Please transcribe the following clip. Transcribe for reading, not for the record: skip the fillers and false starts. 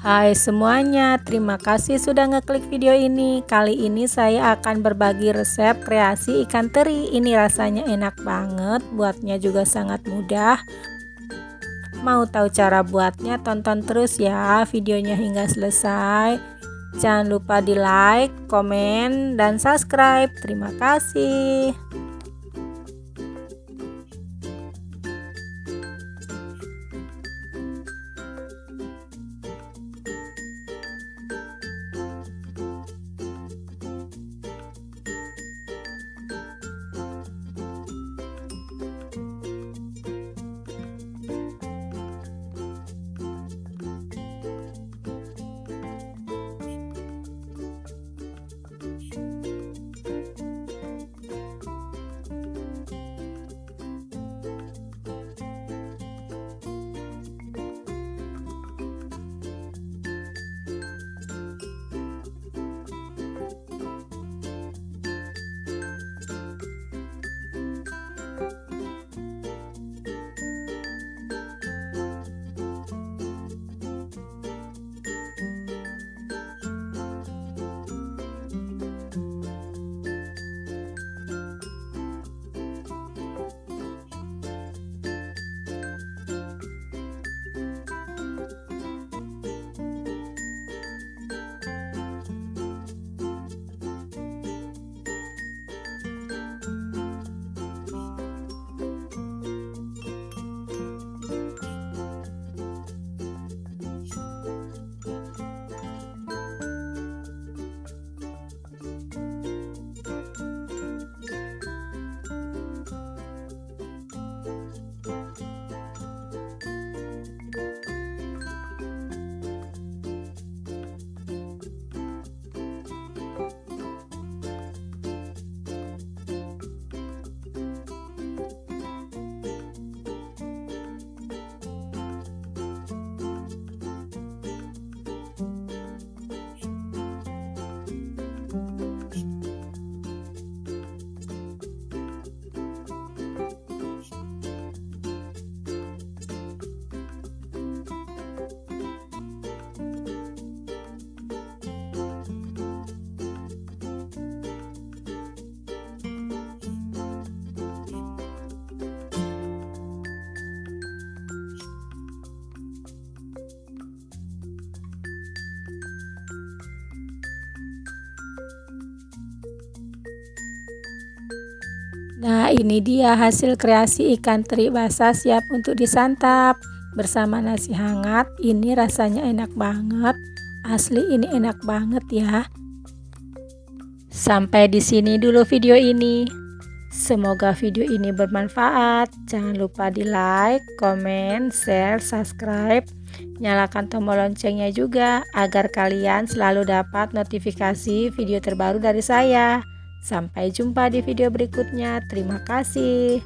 Hai semuanya, terima kasih sudah ngeklik video ini. Kali ini saya akan berbagi resep kreasi ikan teri. Ini rasanya enak banget, buatnya juga sangat mudah. Mau tahu cara buatnya? Tonton terus ya videonya hingga selesai. Jangan lupa di like, komen, dan subscribe. Terima kasih. Nah, ini dia hasil kreasi ikan teri basah siap untuk disantap bersama nasi hangat. Ini rasanya enak banget. Asli ini enak banget ya. Sampai di sini dulu video ini. Semoga video ini bermanfaat. Jangan lupa di like, komen, share, subscribe. Nyalakan tombol loncengnya juga agar kalian selalu dapat notifikasi video terbaru dari saya. Sampai jumpa di video berikutnya. Terima kasih.